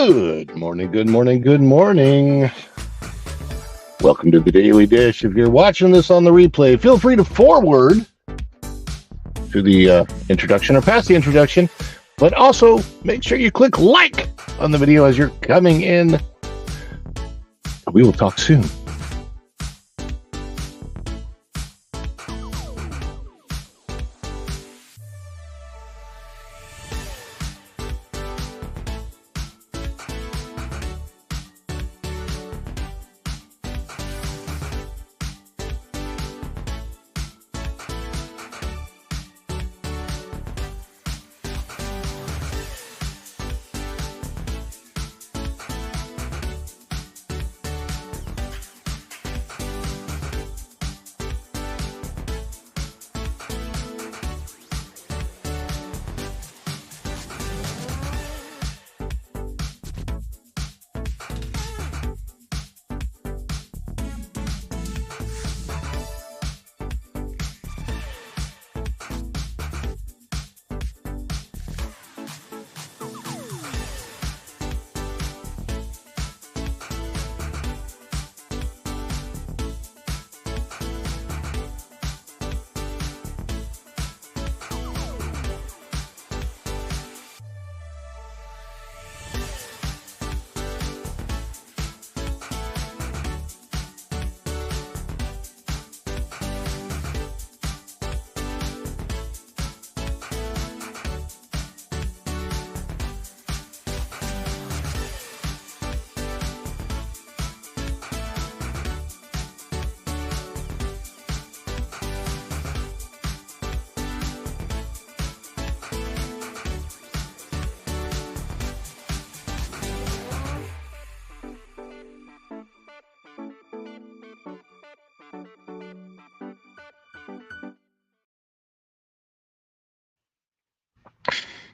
Good morning, good morning, good morning. Welcome to the Daily Dish. If you're watching this on the replay, feel free to forward to the introduction or past the introduction, but also make sure you click like on the video as you're coming in. We will talk soon.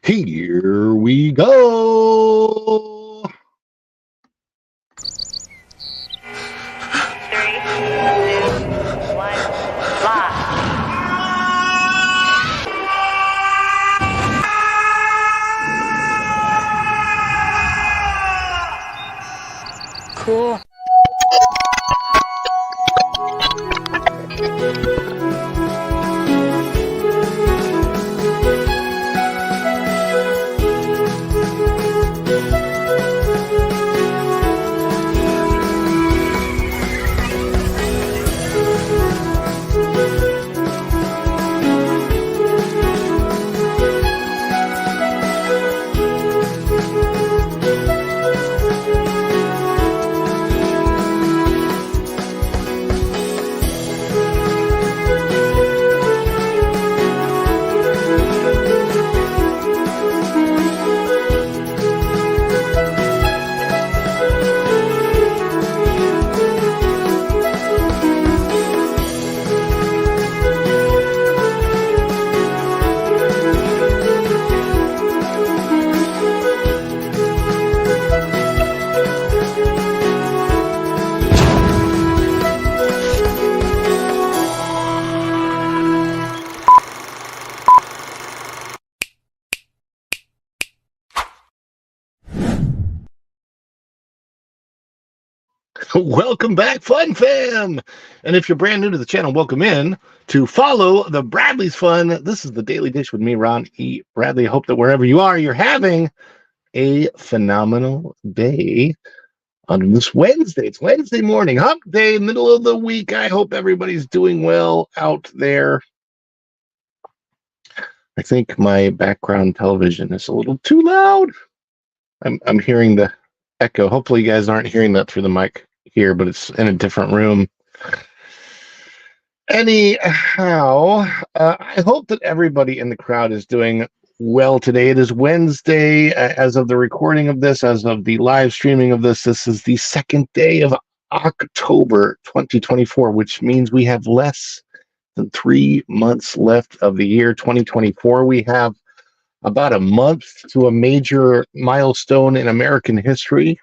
Here we go. 3, 2, 1, live. Cool. Welcome back, Fun Fam! And if you're brand new to the channel, welcome in to follow the Bradley's Fun. This is the Daily Dish with me, Ron E. Bradley. I hope that wherever you are, you're having a phenomenal day on this Wednesday. It's Wednesday morning, hump day, middle of the week. I hope everybody's doing well out there. I think my background television is a little too loud. I'm hearing the echo. Hopefully you guys aren't hearing that through the mic here, but it's in a different room. Anyhow, I hope that everybody in the crowd is doing well today. It is Wednesday as of the recording of this, as of the live streaming of this. This is the second day of October 2024, which means we have less than 3 months left of the year 2024. We have about a month to a major milestone in American history.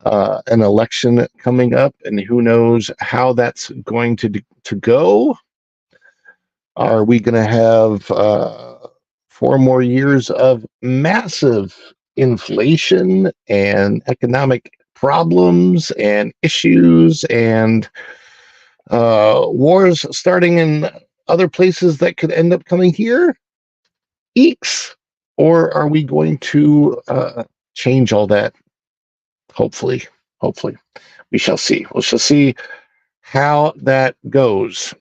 An election coming up, and who knows how that's going to go. Are we going to have 4 more years of massive inflation and economic problems and issues and wars starting in other places that could end up coming here? Eeks. Or are we going to change all that? Hopefully. Hopefully. We shall see. We shall see how that goes.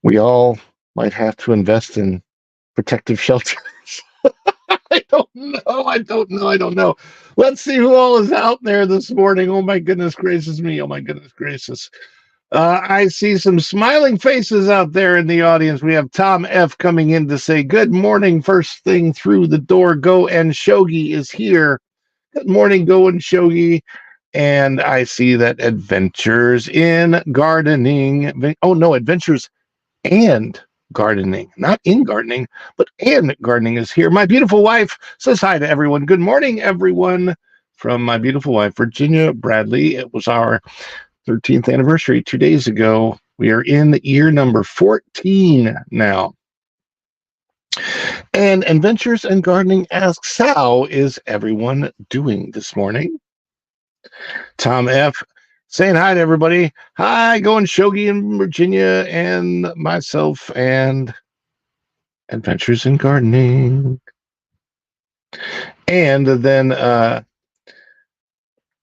We all might have to invest in protective shelters. I don't know. Let's see who all is out there this morning. Oh my goodness gracious me. Oh my goodness gracious. I see some smiling faces out there in the audience. We have Tom F. coming in to say, good morning. First thing through the door, Go and Shogi is here. Good morning, Go and Shogi. And I see that Adventures in Gardening. Oh, no, Adventures and Gardening. Not in gardening, but and gardening is here. My beautiful wife says hi to everyone. Good morning, everyone. From my beautiful wife, Virginia Bradley. It was our 13th anniversary 2 days ago. We are in year number 14 now. And Adventures in Gardening asks, how is everyone doing this morning? Tom F. saying hi to everybody. Hi, Going Shogi in Virginia and myself and Adventures in Gardening. And then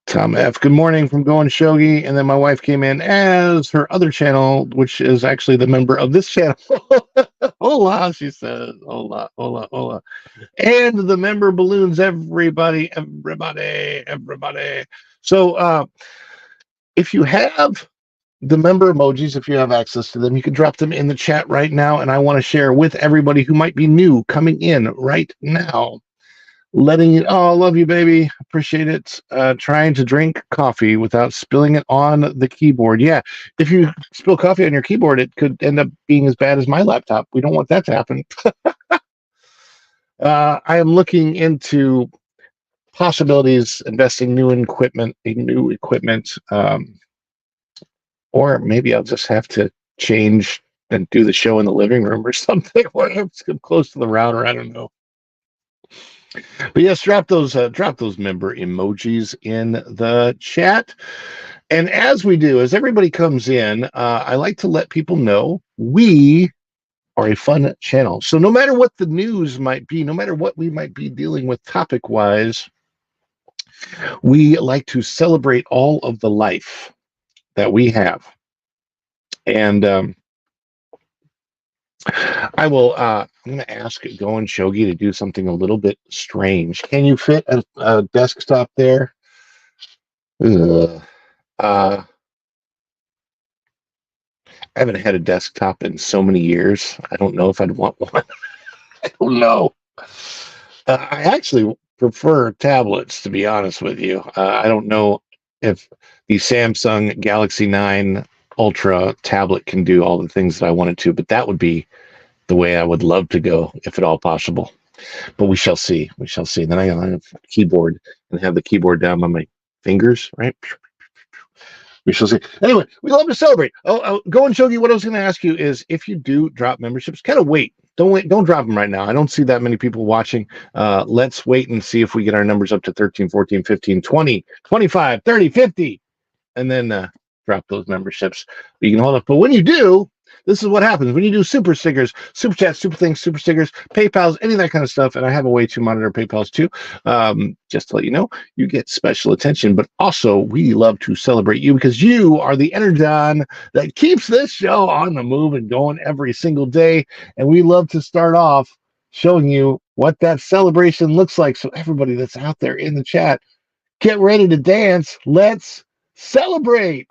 Tom F. Good morning from Going Shogi. And then my wife came in as her other channel, which is actually the member of this channel. Hola, she says. Hola, hola, hola. And the member balloons, everybody. So if you have the member emojis, if you have access to them, you can drop them in the chat right now. And I want to share with everybody who might be new coming in right now. Letting you, oh, love you, baby. Appreciate it. Trying to drink coffee without spilling it on the keyboard. Yeah, if you spill coffee on your keyboard, it could end up being as bad as my laptop. We don't want that to happen. I am looking into possibilities, investing new equipment, or maybe I'll just have to change and do the show in the living room or something, or I'm close to the router. I don't know. But yes, drop those member emojis in the chat. And as we do, as everybody comes in, I like to let people know we are a fun channel. So no matter what the news might be, no matter what we might be dealing with topic-wise, we like to celebrate all of the life that we have. And I will. I'm going to ask Going Shogi to do something a little bit strange. Can you fit a desktop there? I haven't had a desktop in so many years. I don't know if I'd want one. I don't know. I actually prefer tablets, to be honest with you. I don't know if the Samsung Galaxy 9 Ultra tablet can do all the things that I wanted to, but that would be the way I would love to go, if at all possible. But we shall see. We shall see. Then I have a keyboard and have the keyboard down by my fingers, right? We shall see. Anyway, we love to celebrate. Go and Shogi. What I was going to ask you is, if you do drop memberships, kind of wait. Don't drop them right now. I don't see that many people watching. Let's wait and see if we get our numbers up to 13, 14, 15, 20, 25, 30, 50, and then drop those memberships. You can hold up. But when you do, this is what happens. When you do super stickers, super chats, super things, super stickers, PayPals, any of that kind of stuff, and I have a way to monitor PayPals too, just to let you know, you get special attention. But also, we love to celebrate you because you are the energon that keeps this show on the move and going every single day. And we love to start off showing you what that celebration looks like. So everybody that's out there in the chat, get ready to dance. Let's celebrate.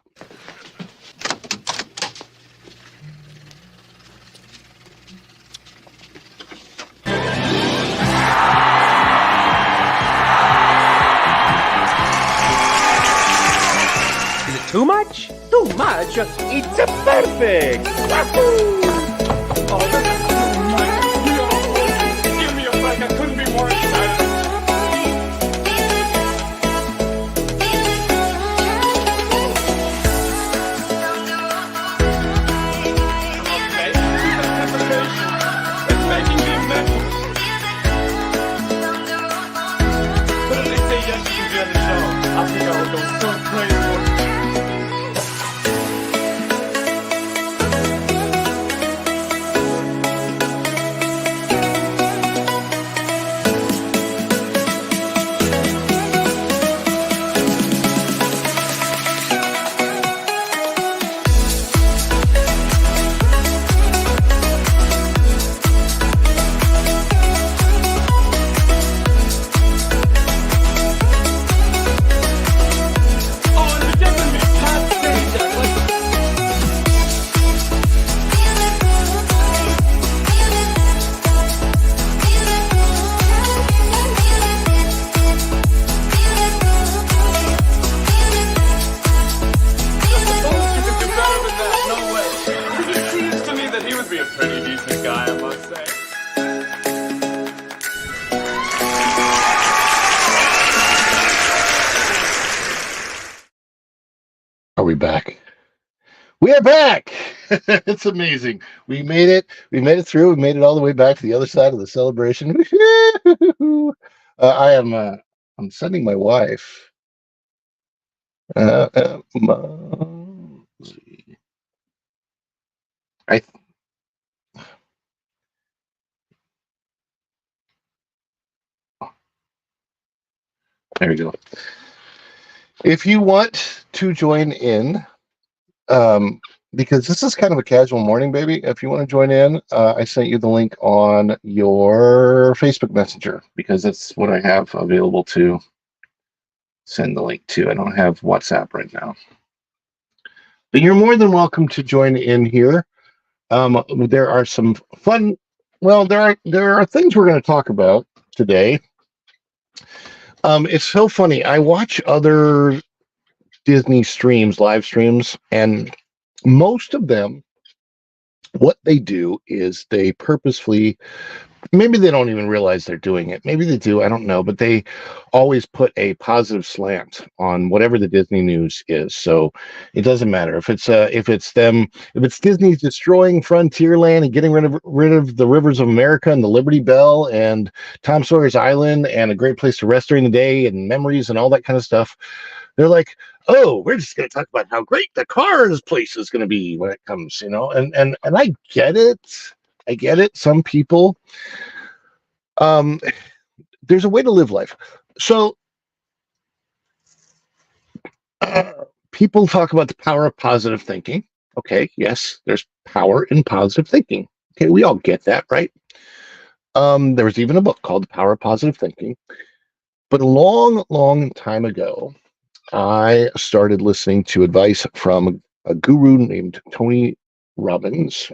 Too much? Too much? It's perfect! Wahoo! Oh, that's too much. Give me a break. I couldn't be more excited. Okay, it's making me mad. don't start praying for me. Oh, and forgive me, Pat saved that. Like, suppose you could do better than that. No way. Because it seems to me that he would be a pretty decent guy, I must say. Are we back? We are back. It's amazing. We made it. We made it through. We made it all the way back to the other side of the celebration. I'm sending my wife. Mosey. I There we go. If you want to join in, because this is kind of a casual morning, baby. If you want to join in, I sent you the link on your Facebook Messenger because that's what I have available to send the link to. I don't have WhatsApp right now. But you're more than welcome to join in here. There are some fun. Well, there are things we're going to talk about today. It's so funny. I watch other Disney streams, live streams, and most of them, what they do is they purposefully, maybe they don't even realize they're doing it. Maybe they do, I don't know, but they always put a positive slant on whatever the Disney news is. So it doesn't matter if it's Disney's destroying Frontierland and getting rid of the rivers of America and the Liberty Bell and Tom Sawyer's Island and a great place to rest during the day and memories and all that kind of stuff. They're like, oh, we're just going to talk about how great the Cars place is going to be when it comes, and I get it. I get it. Some people, there's a way to live life. So people talk about the power of positive thinking. Okay, yes, there's power in positive thinking. Okay, we all get that, right? There was even a book called The Power of Positive Thinking. But a long, long time ago, I started listening to advice from a guru named Anthony Robbins.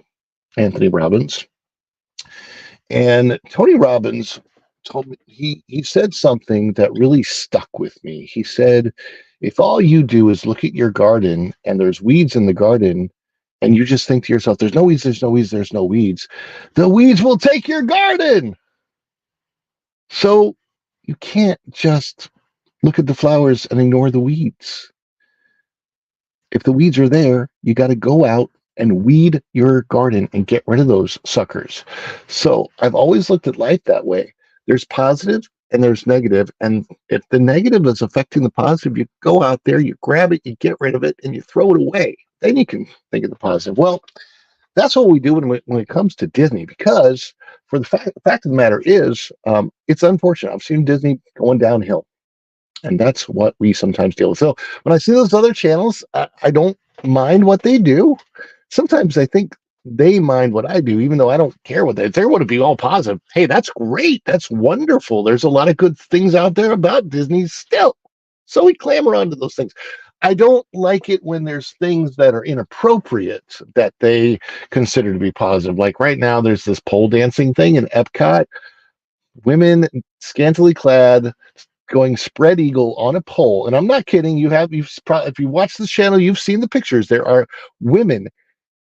And Tony Robbins told me, he said something that really stuck with me. He said, if all you do is look at your garden and there's weeds in the garden, and you just think to yourself, there's no weeds, there's no weeds, there's no weeds, the weeds will take your garden. So you can't just look at the flowers and ignore the weeds. If the weeds are there, you got to go out and weed your garden and get rid of those suckers. So I've always looked at life that way. There's positive and there's negative. And if the negative is affecting the positive, you go out there, you grab it, you get rid of it, and you throw it away. Then you can think of the positive. Well, that's what we do when it comes to Disney, because for the fact of the matter is, it's unfortunate. I've seen Disney going downhill. And that's what we sometimes deal with. So when I see those other channels, I don't mind what they do. Sometimes I think they mind what I do, even though I don't care what they want to be all positive. Hey, that's great. That's wonderful. There's a lot of good things out there about Disney still. So we clamor onto those things. I don't like it when there's things that are inappropriate that they consider to be positive. Like right now, there's this pole dancing thing in Epcot. Women scantily clad, going spread eagle on a pole, and I'm not kidding. If you watch this channel, you've seen the pictures. There are women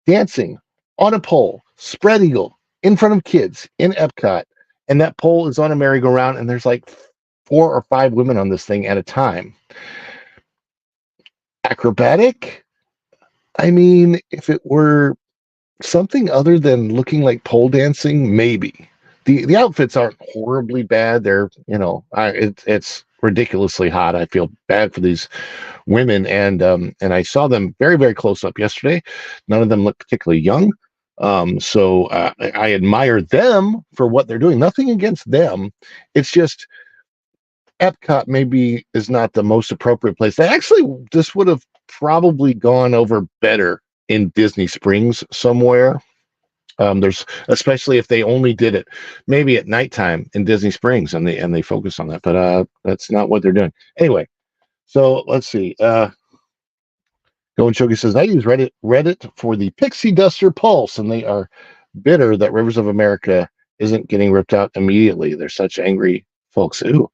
dancing on a pole, spread eagle, in front of kids in Epcot, and that pole is on a merry-go-round, and there's like 4 or 5 women on this thing at a time. Acrobatic? I mean, if it were something other than looking like pole dancing, maybe. The outfits aren't horribly bad. They're, it's ridiculously hot. I feel bad for these women, and I saw them very, very close up yesterday. None of them look particularly young. I admire them for what they're doing. Nothing against them. It's just Epcot maybe is not the most appropriate place. This would have probably gone over better in Disney Springs somewhere. There's especially if they only did it maybe at nighttime in Disney Springs and they focus on that, but that's not what they're doing. Anyway, so let's see. Go and Shogi says I use Reddit for the Pixie Duster Pulse, and they are bitter that Rivers of America isn't getting ripped out immediately. They're such angry folks. Ooh,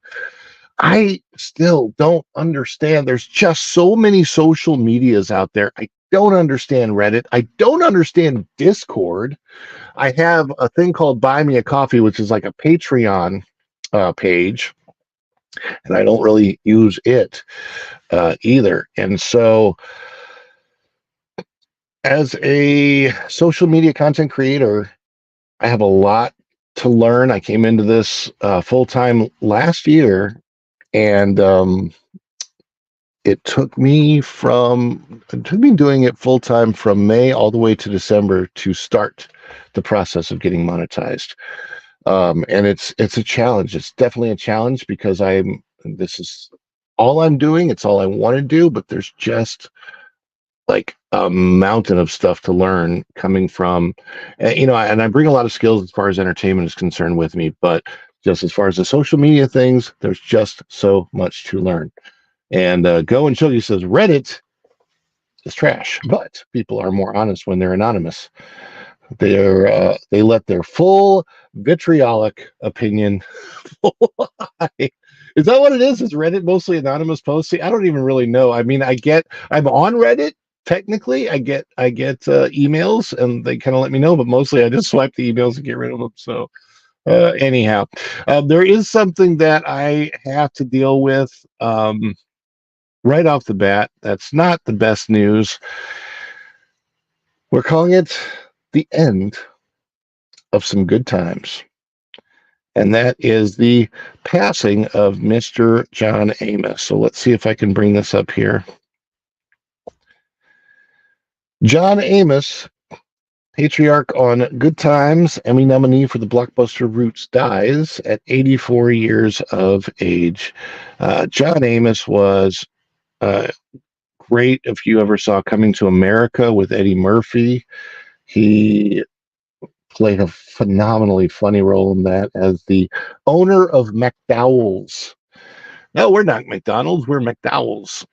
I still don't understand. There's just so many social medias out there. I don't understand Reddit. I don't understand Discord. I have a thing called Buy Me a Coffee, which is like a Patreon page, and I don't really use it either. And so, as a social media content creator, I have a lot to learn. I came into this full time last year, and it took me doing it full time from May all the way to December to start the process of getting monetized. And it's a challenge. It's definitely a challenge because this is all I'm doing. It's all I want to do, but there's just like a mountain of stuff to learn coming from, and I bring a lot of skills as far as entertainment is concerned with me, but just as far as the social media things, there's just so much to learn. And Go and Shogi says Reddit is trash, but people are more honest when they're anonymous. They let their full vitriolic opinion fly. Is that what it is? Is Reddit mostly anonymous posts? See, I don't even really know. I mean, I'm on Reddit. Technically, I get emails and they kind of let me know, but mostly I just swipe the emails and get rid of them. So anyhow, there is something that I have to deal with right off the bat. That's not the best news. We're calling it the end of some good times. And that is the passing of Mr. John Amos. So let's see if I can bring this up here. John Amos, patriarch on Good Times, Emmy nominee for the blockbuster Roots, dies at 84 years of age. John Amos was great if you ever saw Coming to America with Eddie Murphy. He played a phenomenally funny role in that as the owner of McDowell's. No, we're not McDonald's, we're McDowell's.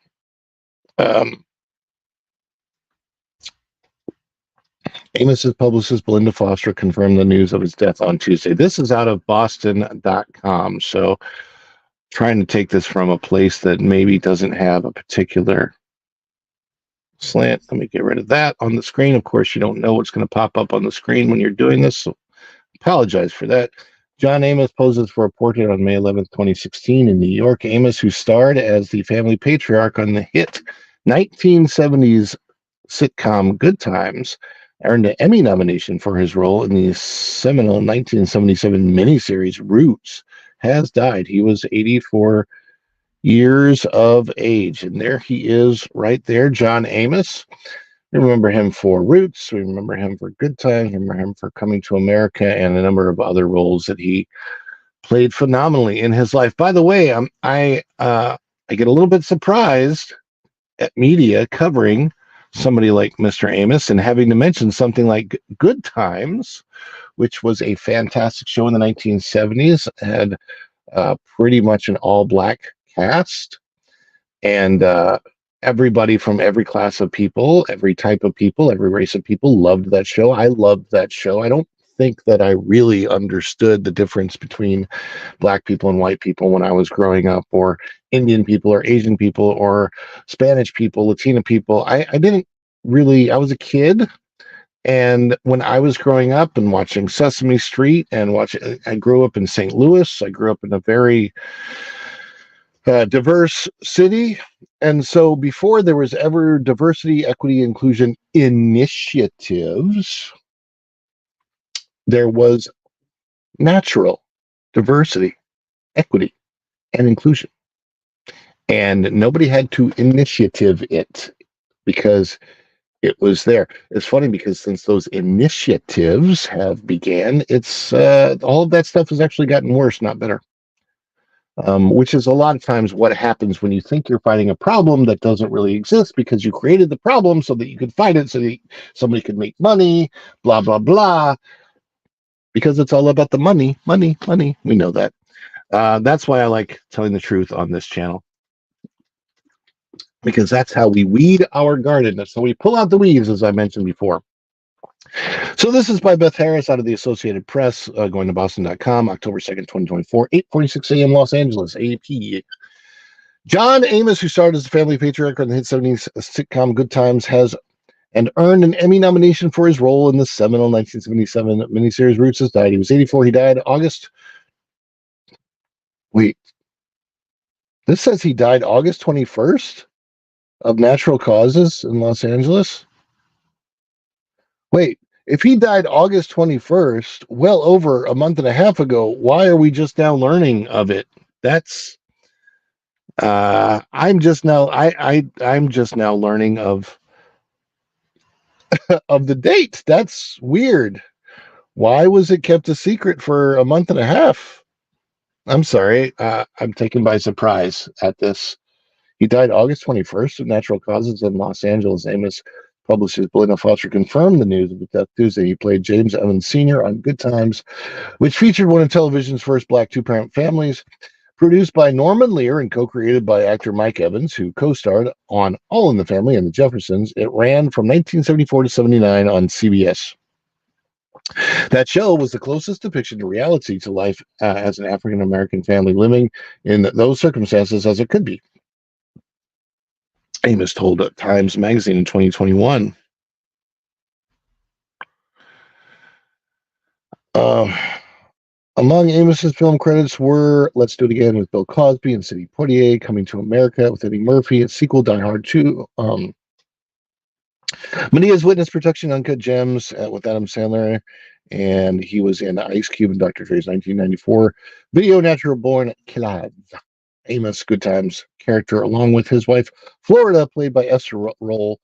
Amos's publicist Belinda Foster confirmed the news of his death on Tuesday. This is out of Boston.com, so trying to take this from a place that maybe doesn't have a particular slant. Let me get rid of that on the screen. Of course, you don't know what's going to pop up on the screen when you're doing this, so apologize for that. John Amos poses for a portrait on May 11th, 2016 in New York. Amos, who starred as the family patriarch on the hit 1970s sitcom Good Times, earned an Emmy nomination for his role in the seminal 1977 miniseries Roots, has died. He was 84 years of age. And there he is right there, John Amos. We remember him for Roots. We remember him for Good Times. We remember him for Coming to America and a number of other roles that he played phenomenally in his life. By the way, I get a little bit surprised at media covering somebody like Mr. Amos and having to mention something like Good Times, which was a fantastic show in the 1970s, had pretty much an all-black cast, and everybody from every class of people, every type of people, every race of people loved that show. I loved that show. I don't think that I really understood the difference between black people and white people when I was growing up, or Indian people or Asian people or Spanish people, Latina people. I didn't really, I was a kid. And when I was growing up and watching Sesame Street and I grew up in St. Louis. I grew up in a very diverse city. And so before there was ever diversity, equity, inclusion initiatives, there was natural diversity, equity, and inclusion. and nobody had to initiative it because it was there. It's funny because since those initiatives have began, it's all of that stuff has actually gotten worse, not better. Which is a lot of times what happens when you think you're fighting a problem that doesn't really exist because you created the problem so that you could fight it, so that somebody could make money, blah, blah, blah, because it's all about the money, money, money. We know that. That's why I like telling the truth on this channel, because that's how we weed our garden. That's how we pull out the weeds, as I mentioned before. So this is by Beth Harris out of the Associated Press, going to Boston.com, October 2nd, 2024, 8:46 a.m. Los Angeles, AP. John Amos, who starred as the family patriarch on the hit 70s sitcom Good Times, has and earned an Emmy nomination for his role in the seminal 1977 miniseries Roots, has died. He was 84. He died August. Wait. This says he died August 21st of natural causes in Los Angeles. Wait, if he died August 21st, well over a month and a half ago, why are we just now learning of it? That's I'm just now learning of of the date. That's weird. Why was it kept a secret for a month and a half? I'm sorry. I'm taken by surprise at this. He died August 21st of natural causes in Los Angeles. Amos publishers Belinda Foster confirmed the news of the death Tuesday. He played James Evans Sr. on Good Times, which featured one of television's first black two-parent families. Produced by Norman Lear and co-created by actor Mike Evans, who co-starred on All in the Family and The Jeffersons, it ran from 1974 to 79 on CBS. That show was the closest depiction to reality to life as an African-American family living in those circumstances as it could be. Amos told Times Magazine in 2021. Among Amos's film credits were Let's Do It Again with Bill Cosby and Sidney Poitier, Coming to America with Eddie Murphy, its sequel Die Hard 2, Medea's Witness Protection, Uncut Gems with Adam Sandler, and he was in Ice Cube and Dr. Dre's 1994 video Natural Born Killers. Amos Good Times character, along with his wife Florida, played by Esther Roll,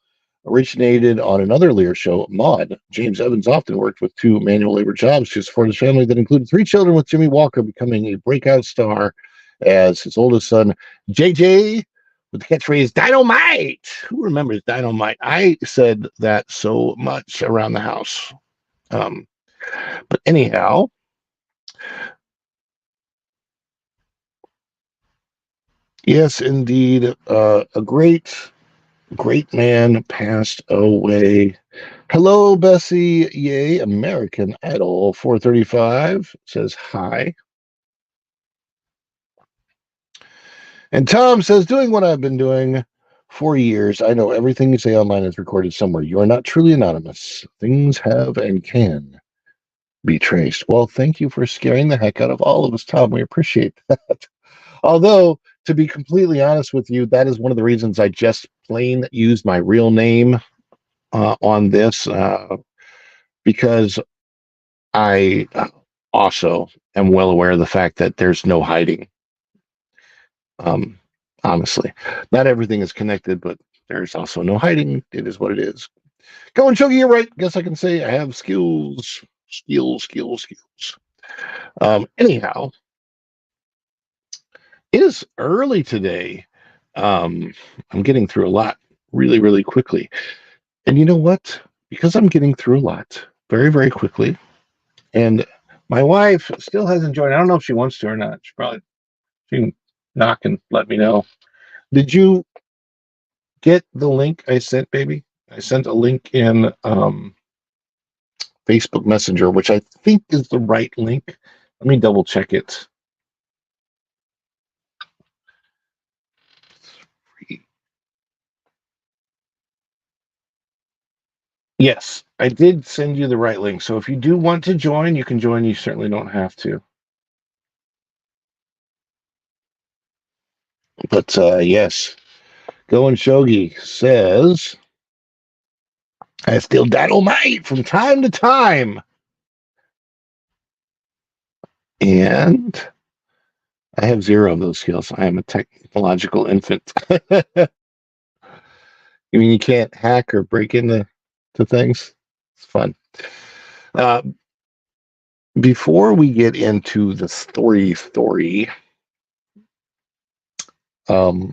originated on another Lear show, Maude. James Evans often worked with two manual labor jobs to support his family that included 3 children, with Jimmy Walker becoming a breakout star as his oldest son, JJ, with the catchphrase Dynamite. Who remembers Dynamite? I said that so much around the house. But anyhow, yes, indeed, a great man passed away. Hello, Bessie. Yay, American Idol 435 says hi. And Tom says, doing what I've been doing for years, I know everything you say online is recorded somewhere. You are not truly anonymous. Things have and can be traced. Well, thank you for scaring the heck out of all of us, Tom. We appreciate that. Although, to be completely honest with you, that is one of the reasons I just plain used my real name on this, because I also am well aware of the fact that there's no hiding. Honestly, not everything is connected, but there's also no hiding. It is what it is. Go and Chuggy, you're right. Guess I can say I have skills. Anyhow, it is early today. I'm getting through a lot really, really quickly. And you know what? Because I'm getting through a lot very, very quickly, and my wife still hasn't joined. I don't know if she wants to or not. She can knock and let me know. Did you get the link I sent, baby? I sent a link in Facebook Messenger, which I think is the right link. Let me double check it. Yes, I did send you the right link. So if you do want to join, you can join. You certainly don't have to. But yes, Going Shogi says, I still dynamite from time to time. And I have zero of those skills. I am a technological infant. I mean, you can't hack or break into things. It's fun. Uh, before we get into the story, um,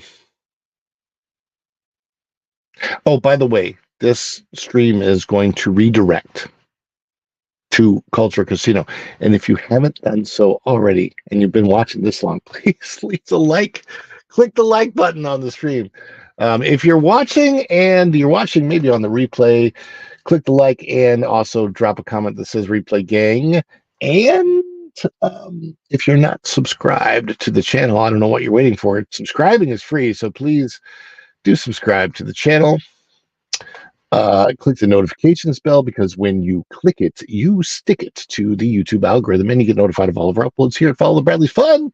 oh, by the way, this stream is going to redirect to Culture Casino. And if you haven't done so already and you've been watching this long, please leave a like. Click the like button on the stream. If you're watching and you're watching maybe on the replay, click the like and also drop a comment that says replay gang. And if you're not subscribed to the channel, I don't know what you're waiting for. Subscribing is free, so please do subscribe to the channel. Click the notifications bell because when you click it, you stick it to the YouTube algorithm and you get notified of all of our uploads here at Follow the Bradley's Fun.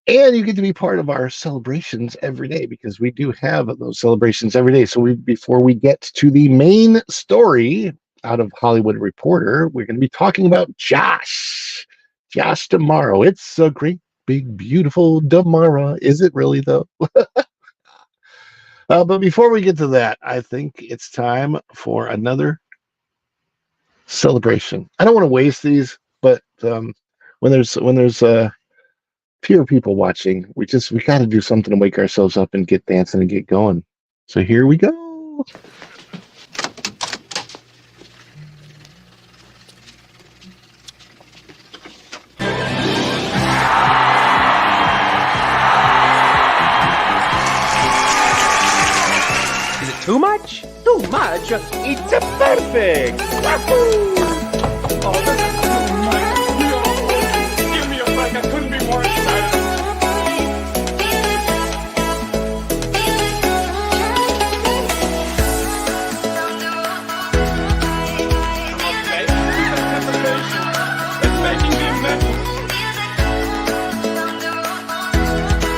And you get to be part of our celebrations every day because we do have those celebrations every day. So before we get to the main story out of Hollywood Reporter, we're going to be talking about Josh tomorrow. It's a great, big, beautiful tomorrow. Is it really, though? But before we get to that, I think it's time for another celebration. I don't want to waste these, but when there's fewer people watching, we got to do something to wake ourselves up and get dancing and get going. So here we go. Is it too much? Too much? It's a perfect! Wahoo! Oh, that's too much. No! Give me a break. I couldn't be more excited. Okay, this anticipation is making me mental.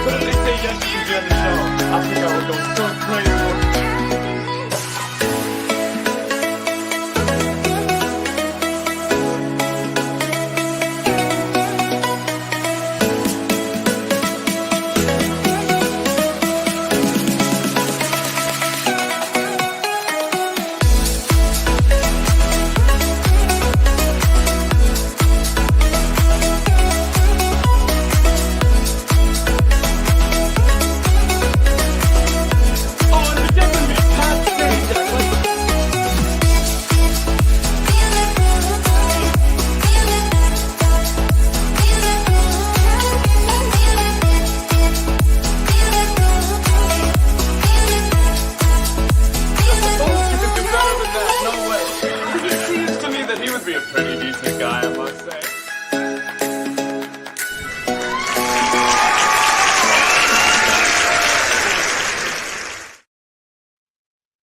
But if they say yes to the other show, I think I would go so crazy.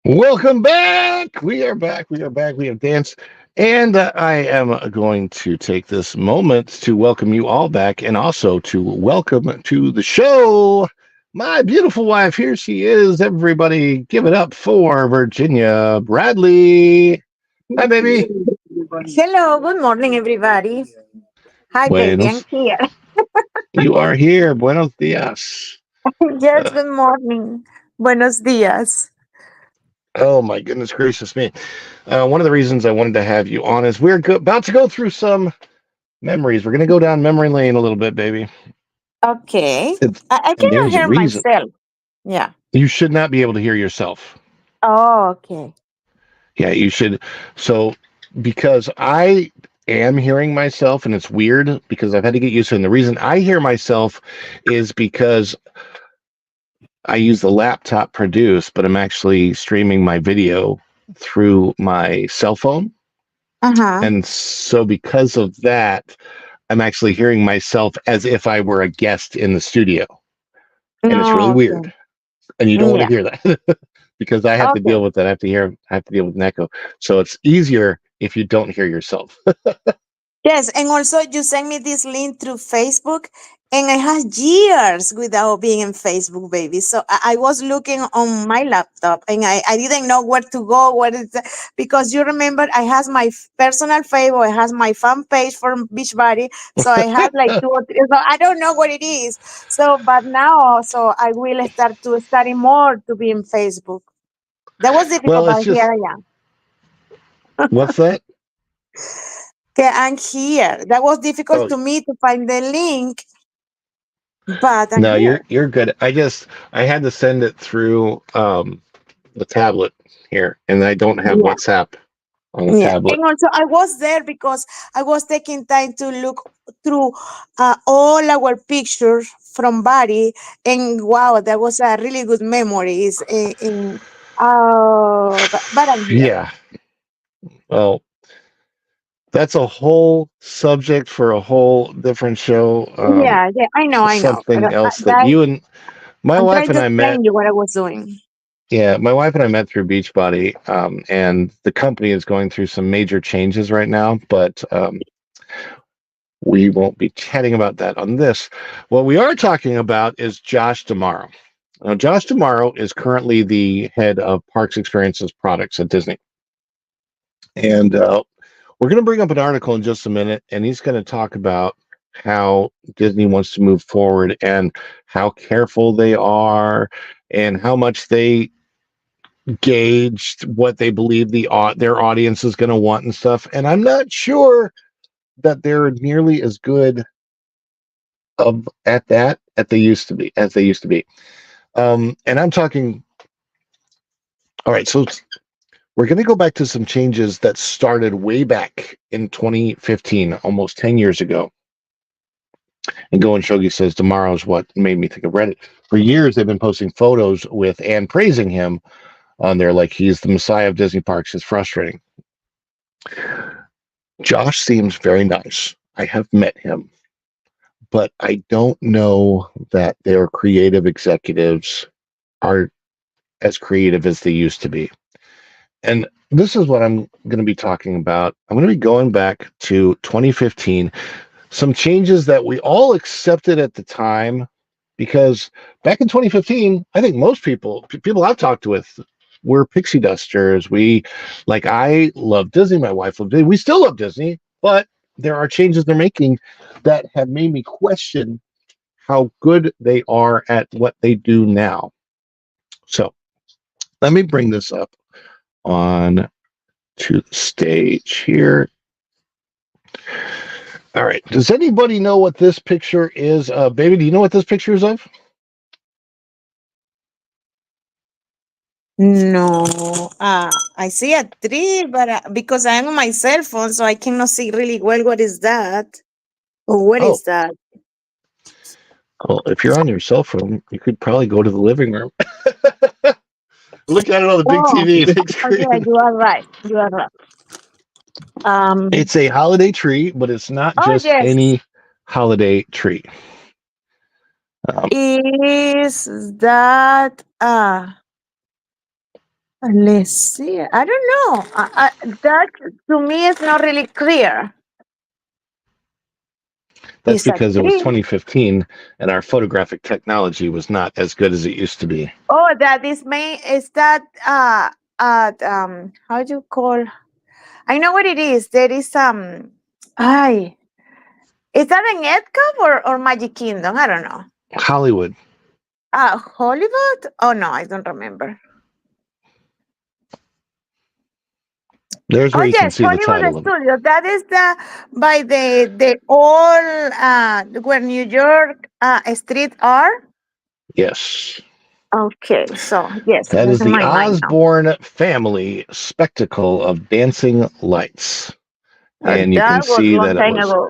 Welcome back. We are back. We have danced. And I am going to take this moment to welcome you all back and also to welcome to the show my beautiful wife. Here she is. Everybody give it up for Virginia Bradley. Hi, baby. Hello, good morning, everybody. Hi, baby, I'm here. You are here. Buenos dias. Yes, good morning. Buenos dias. Oh my goodness gracious me. One of the reasons I wanted to have you on is we're about to go through some memories. We're going to go down memory lane a little bit, baby. Okay. I cannot hear myself. Yeah. You should not be able to hear yourself. Oh, okay. Yeah, you should. So, because I am hearing myself, and it's weird because I've had to get used to it. And the reason I hear myself is because I use the laptop Produce, but I'm actually streaming my video through my cell phone. Uh-huh. And so because of that, I'm actually hearing myself as if I were a guest in the studio. And it's really weird. And you don't want to hear that because I have to deal with that. I have to deal with an echo. So it's easier if you don't hear yourself. Yes, and also you sent me this link through Facebook, and I had years without being in Facebook, baby. So I was looking on my laptop, and I didn't know where to go. What is the, because you remember I has my personal Facebook, I has my fan page for Beachbody, so I have like two or three. So I don't know what it is. So, but now, so I will start to study more to be in Facebook. That was difficult, Well, it's but here just I am. what's that? Okay, I'm here. That was difficult Oh to me to find the link, but I'm no, here. you're good. I had to send it through the tablet here, and I don't have Yeah, WhatsApp on the yeah. tablet. And also, I was there because I was taking time to look through all our pictures from Bari, and wow, that was a really good memories. But I'm here. Yeah. Well, that's a whole subject for a whole different show. Yeah, yeah. I know. But Something else that that you and my I'm wife trying and to I met. explain you what I was doing. Yeah, my wife and I met through Beachbody, and the company is going through some major changes right now, but we won't be chatting about that on this. What we are talking about is Josh Damaro. Now, Josh Damaro is currently the head of Parks Experiences Products at Disney. And we're going to bring up an article in just a minute, and he's going to talk about how Disney wants to move forward and how careful they are and how much they gauged what they believe their audience is going to want and stuff. And I'm not sure that they're nearly as good of at that at they used to be as they used to be. And I'm talking. All right, so we're going to go back to some changes that started way back in 2015, almost 10 years ago. And Go and Shogi says tomorrow's what made me think of Reddit. For years, they've been posting photos with Anne praising him on there, like he's the messiah of Disney parks. It's frustrating. Josh seems very nice. I have met him, but I don't know that their creative executives are as creative as they used to be. And this is what I'm going to be talking about. I'm going to be going back to 2015, some changes that we all accepted at the time, because back in 2015, I think most people I've talked with, were pixie dusters. I love Disney. My wife loved Disney. We still love Disney, but there are changes they're making that have made me question how good they are at what they do now. So let me bring this up on to the stage here. All right. Does anybody know what this picture is? Baby, do you know what this picture is of? No, I see a tree, but because I'm on my cell phone, so I cannot see really well what is that. Or what Oh, is that? well, if you're on your cell phone, you could probably go to the living room. Look at it on the big Oh, TV, big oh yeah, screen. you are right. You are right. It's a holiday tree, but it's not Oh just yes, any holiday tree. is that let's see. I don't know. That to me is not really clear. That's It's a because it was tree. 2015 and our photographic technology was not as good as it used to be. Oh, that is main. Is that how do you call? I know what it is. There is I is that an Edcap or Magic Kingdom? I don't know. Hollywood. Hollywood? Oh no, I don't remember. There's Oh where you can yes, see the Hollywood title of it. Studio. That is the by the old where New York street are. Yes. Okay, so yes, That that's is in the my mind now. Osborne family spectacle of dancing lights. And you can That was see long that time ago.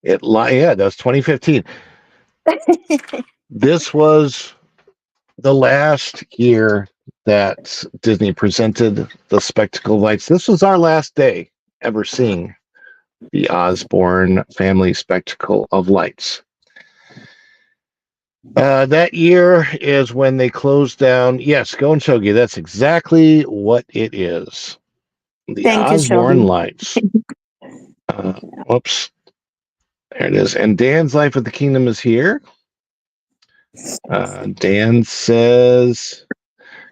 that was 2015. This was the last year that Disney presented the spectacle lights. This was our last day ever seeing the Osborne family spectacle of lights. That year is when they closed down. Yes, Go and Shogi. That's exactly what it is. The Thank you, Osborne Shelby. lights. Whoops. There it is. And Dan's Life at the Kingdom is here. Dan says,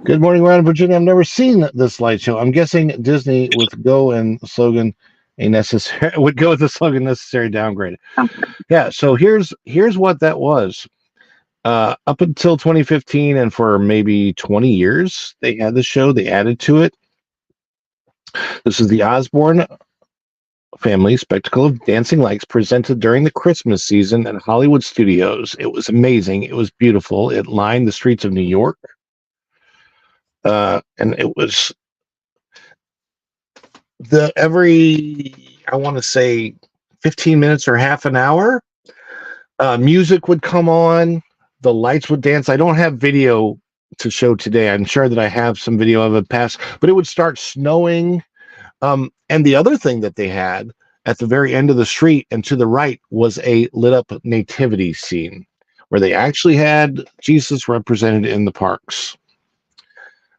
"Good morning, Ron and Virginia. I've never seen this light show. I'm guessing Disney with go and slogan a necessary would go with the slogan necessary downgrade." Yeah. So here's what that was. Up until 2015 and for maybe 20 years, they had the show. They added to it. This is the Osborne Family Spectacle of Dancing Lights presented during the Christmas season at Hollywood Studios. It was amazing. It was beautiful. It lined the streets of New York. And it was every, I want to say, 15 minutes or half an hour, music would come on. The lights would dance. I don't have video to show today. I'm sure that I have some video of it past, but it would start snowing. And the other thing that they had at the very end of the street and to the right was a lit up nativity scene where they actually had Jesus represented in the parks.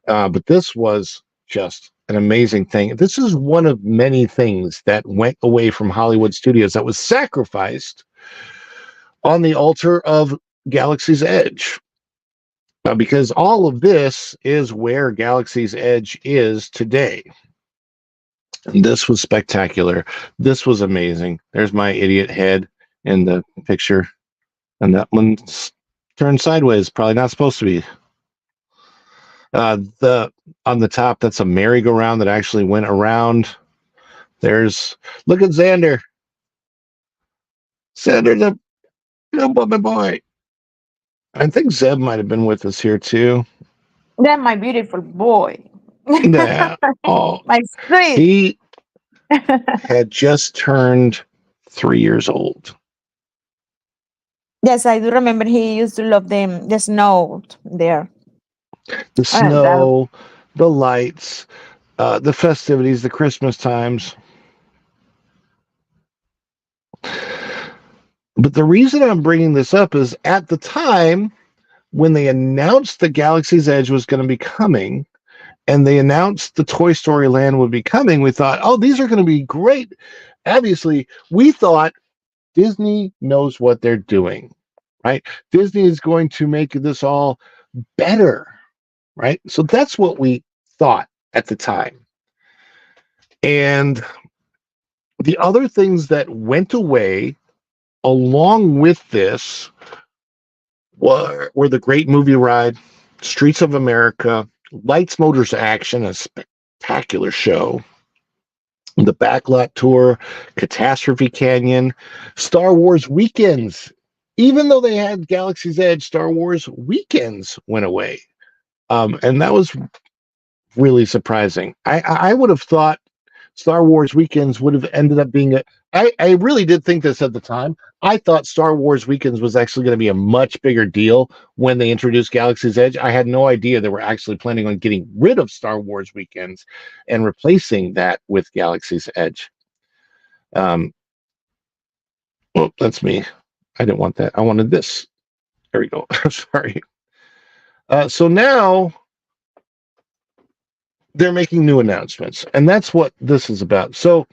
But this was just an amazing thing. This is one of many things that went away from Hollywood Studios that was sacrificed on the altar of Galaxy's Edge. Because all of this is where Galaxy's Edge is today. And this was spectacular. This was amazing. There's my idiot head in the picture. And that one's turned sideways. Probably not supposed to be. On the top, that's a merry-go-round that actually went around. Look at Xander. Xander's a good boy. I think Zeb might have been with us here too. That's my beautiful boy. Yeah. Oh, My sweet. he had just turned 3 years old. Yes, I do remember he used to love the snow there. The snow, the lights, the festivities, the Christmas times. But the reason I'm bringing this up is at the time when they announced the Galaxy's Edge was going to be coming and they announced the Toy Story Land would be coming, we thought, oh, these are going to be great. Obviously, we thought Disney knows what they're doing, right? Disney is going to make this all better, right? So that's what we thought at the time. And the other things that went away along with this were the Great Movie Ride, Streets of America, Lights, Motors, Action, a spectacular show, the Backlot Tour, Catastrophe Canyon, Star Wars Weekends. Even though they had Galaxy's Edge, Star Wars Weekends went away. And that was really surprising. I would have thought Star Wars Weekends would have ended up being I really did think this at the time. I thought Star Wars Weekends was actually going to be a much bigger deal when they introduced Galaxy's Edge. I had no idea they were actually planning on getting rid of Star Wars Weekends and replacing that with Galaxy's Edge. Well, that's me. I didn't want that. I wanted this. There we go. Sorry. So now they're making new announcements, and that's what this is about. So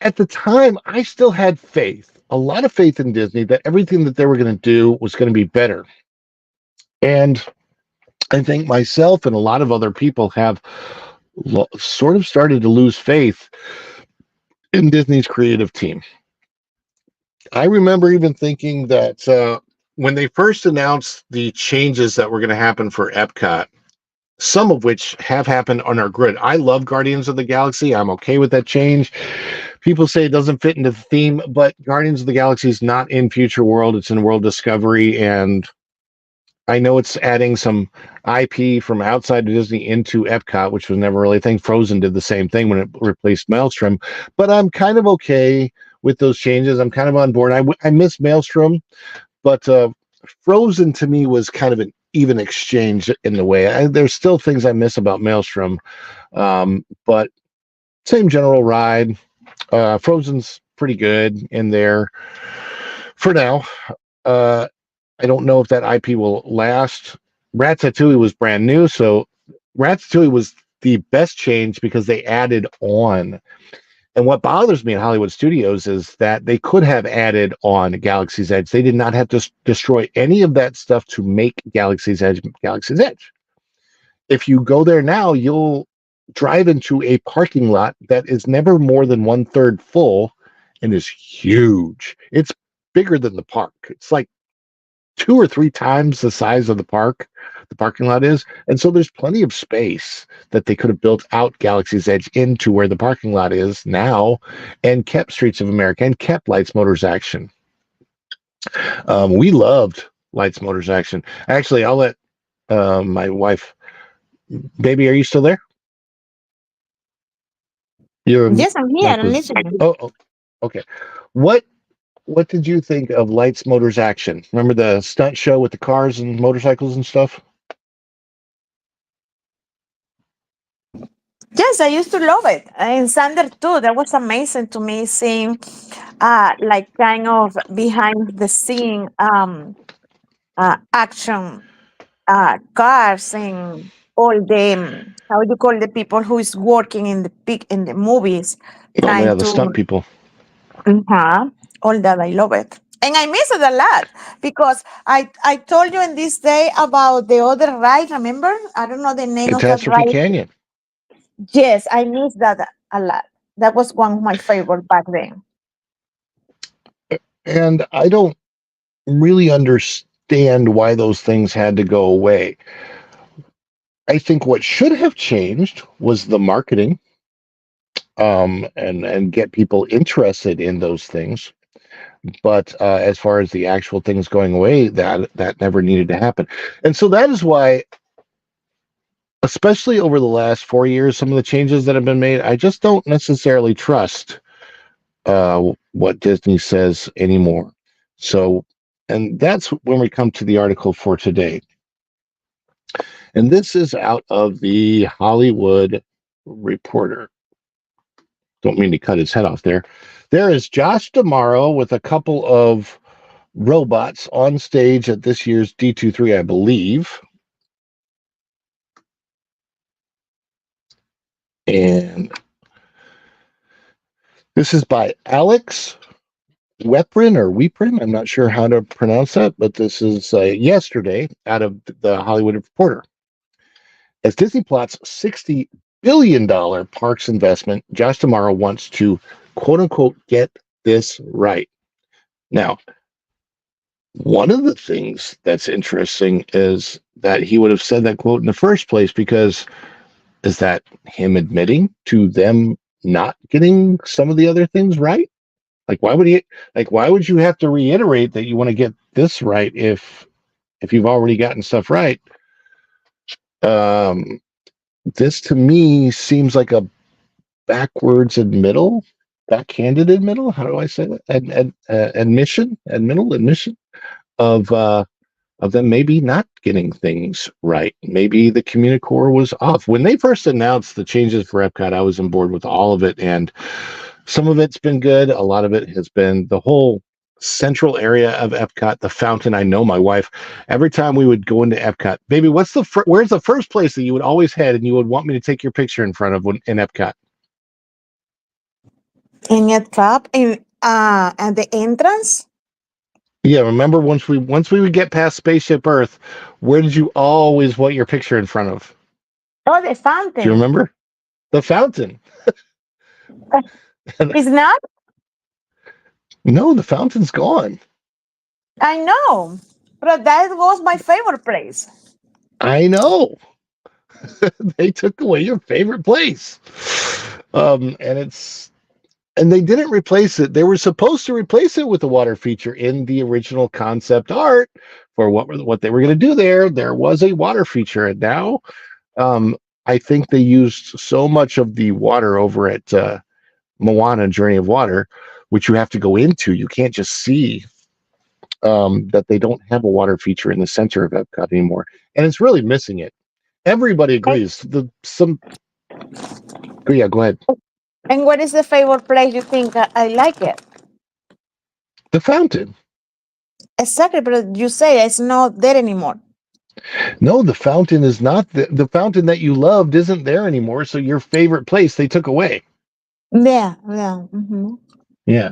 at the time, I still had faith, a lot of faith in Disney that everything that they were going to do was going to be better. And I think myself and a lot of other people have sort of started to lose faith in Disney's creative team. I remember even thinking that when they first announced the changes that were going to happen for Epcot, some of which have happened on our grid. I love Guardians of the Galaxy. I'm okay with that change. People say it doesn't fit into the theme, but Guardians of the Galaxy is not in Future World. It's in World Discovery, and I know it's adding some IP from outside of Disney into Epcot, which was never really a thing. Frozen did the same thing when it replaced Maelstrom, but I'm kind of okay with those changes. I'm kind of on board. I miss Maelstrom, but Frozen to me was kind of an even exchange in the way. There's still things I miss about Maelstrom, but same general ride. Frozen's pretty good in there for now. I don't know if that IP will last. Ratatouille was brand new, so Ratatouille was the best change because they added on. And what bothers me in Hollywood Studios is that they could have added on Galaxy's Edge. They did not have to destroy any of that stuff to make Galaxy's Edge Galaxy's Edge. If you go there now, you'll drive into a parking lot that is never more than 1/3 full and is huge. It's bigger than the park. It's like 2 or 3 times the size of the parking lot is. And so there's plenty of space that they could have built out Galaxy's Edge into where the parking lot is now and kept Streets of America and kept Lights Motors Action. We loved Lights Motors Action. Actually, I'll let my wife, baby, are you still there? Yes, I'm here. I'm listening. Oh, okay. What did you think of Lights Motors Action? Remember the stunt show with the cars and motorcycles and stuff? Yes, I used to love it. In Sander too, that was amazing to me seeing like kind of behind the scene action cars and all the how you call the people who is working in the movies Oh yeah, trying the to stunt people. all that. I love it. And I miss it a lot because I told you in this day about the other ride, remember? I don't know the name of that Catastrophe ride. Canyon. Yes, I miss that a lot. That was one of my favorite back then. And I don't really understand why those things had to go away. I think what should have changed was the marketing, and get people interested in those things. But as far as the actual things going away, that never needed to happen. And so that is why, especially over the last 4 years, some of the changes that have been made, I just don't necessarily trust what Disney says anymore. So, and that's when we come to the article for today. And this is out of the Hollywood Reporter. Don't mean to cut his head off there. There is Josh D'Amaro with a couple of robots on stage at this year's D23, I believe. And this is by Alex Weprin or Weeprin. I'm not sure how to pronounce that, but this is yesterday out of the Hollywood Reporter. As Disney plots $60 billion parks investment, Josh D'Amaro wants to, quote unquote, get this right. Now, one of the things that's interesting is that he would have said that quote in the first place because is that him admitting to them not getting some of the other things right? Like why would you have to reiterate that you want to get this right if you've already gotten stuff right? This to me seems like a backhanded admittal. How do I say that? Admission of them maybe not getting things right. Maybe the Communicore was off. When they first announced the changes for Epcot, I was on board with all of it, and some of it's been good. A lot of it has been the whole central area of Epcot, the fountain. I know my wife, every time we would go into Epcot, baby, where's the first place that you would always head and you would want me to take your picture in front of in Epcot? In Epcot, at the entrance. Yeah, remember once we would get past Spaceship Earth, where did you always want your picture in front of? Oh, the fountain. Do you remember? The fountain. It's not? No, the fountain's gone. I know, but that was my favorite place. I know. They took away your favorite place. And they didn't replace it. They were supposed to replace it with a water feature in the original concept art for what they were going to do there. There was a water feature, and now I think they used so much of the water over at Moana Journey of Water, which you have to go into. You can't just see that they don't have a water feature in the center of Epcot anymore, and it's really missing it. Everybody agrees. Yeah, go ahead. And what is the favorite place you think I like it? The fountain. Exactly, but you say it's not there anymore. No, the fountain is not the fountain that you loved isn't there anymore. So your favorite place they took away. Yeah, yeah. Hmm. Yeah.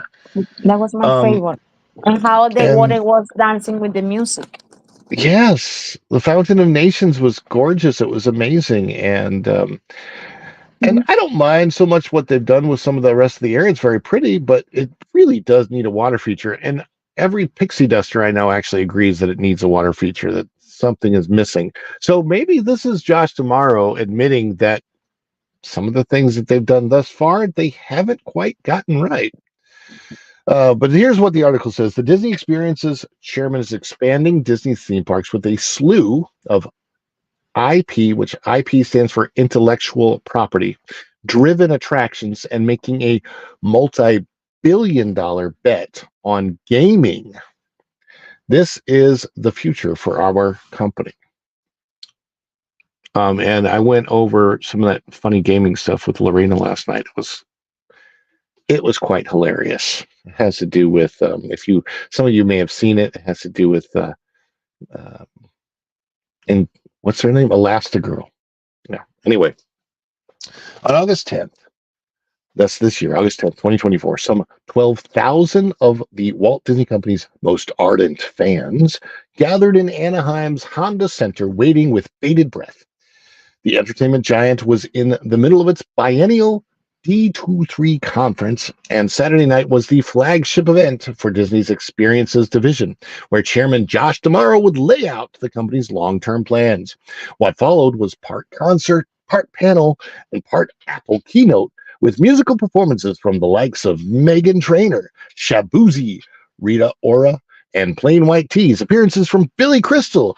That was my Um, favorite. And how the and water was dancing with the music. yes, the Fountain of Nations was gorgeous. It was amazing, and Mhm. I don't mind so much what they've done with some of the rest of the area. It's very pretty, but it really does need a water feature. And every pixie duster I know actually agrees that it needs a water feature, that something is missing. So maybe this is Josh Tomorrow admitting that some of the things that they've done thus far, they haven't quite gotten right. But here's what the article says. The Disney Experiences chairman is expanding Disney theme parks with a slew of IP, which IP stands for intellectual property, driven attractions, and making a multi-billion-dollar bet on gaming. This is the future for our company. And I went over some of that funny gaming stuff with Lorena last night. It was quite hilarious. It has to do with if you some of you may have seen it. It has to do with uh, and what's her name? Elastigirl. Yeah. Anyway, on August 10th, that's this year, August 10th, 2024, some 12,000 of the Walt Disney Company's most ardent fans gathered in Anaheim's Honda Center, waiting with bated breath. The entertainment giant was in the middle of its biennial D23 conference, and Saturday night was the flagship event for Disney's Experiences division, where Chairman Josh D'Amaro would lay out the company's long-term plans. What followed was part concert, part panel, and part Apple keynote, with musical performances from the likes of Meghan Trainor, Shabuzi, Rita Ora, and Plain White Tees, appearances from Billy Crystal,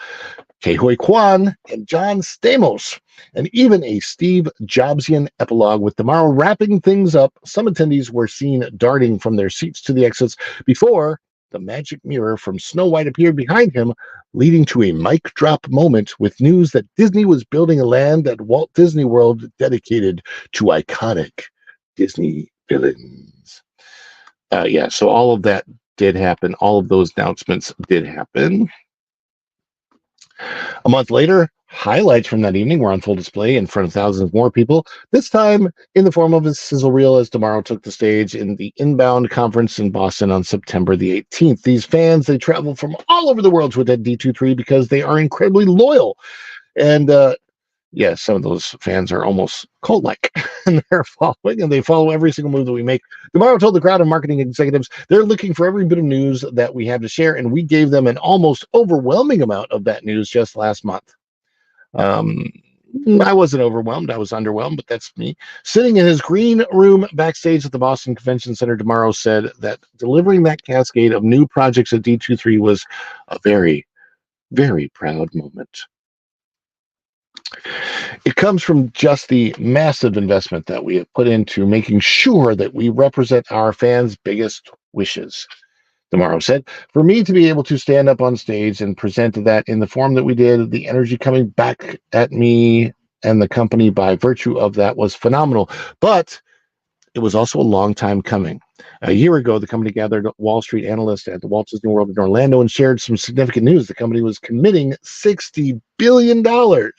Kehui Kwan, and John Stamos, and even a Steve Jobsian epilogue with Tomorrow wrapping things up. Some attendees were seen darting from their seats to the exits before the magic mirror from Snow White appeared behind him, leading to a mic drop moment with news that Disney was building a land at Walt Disney World dedicated to iconic Disney villains. Yeah, so all of that did happen. All of those announcements did happen. A month later, highlights from that evening were on full display in front of thousands more people, this time in the form of a sizzle reel as Tomorrow took the stage in the Inbound conference in Boston on September the 18th. These fans, they travel from all over the world to attend D23 because they are incredibly loyal. And yes, some of those fans are almost cult-like in their following, and they follow every single move that we make. Tomorrow told the crowd and marketing executives they're looking for every bit of news that we have to share, and we gave them an almost overwhelming amount of that news just last month. I wasn't overwhelmed. I was underwhelmed, but that's me. Sitting in his green room backstage at the Boston Convention Center, Tomorrow said that delivering that cascade of new projects at D23 was a very, very proud moment. It comes from just the massive investment that we have put into making sure that we represent our fans' biggest wishes. Tomorrow said, for me to be able to stand up on stage and present that in the form that we did, the energy coming back at me and the company by virtue of that was phenomenal. But it was also a long time coming. A year ago, the company gathered Wall Street analysts at the Walt Disney World in Orlando and shared some significant news. The company was committing $60 billion to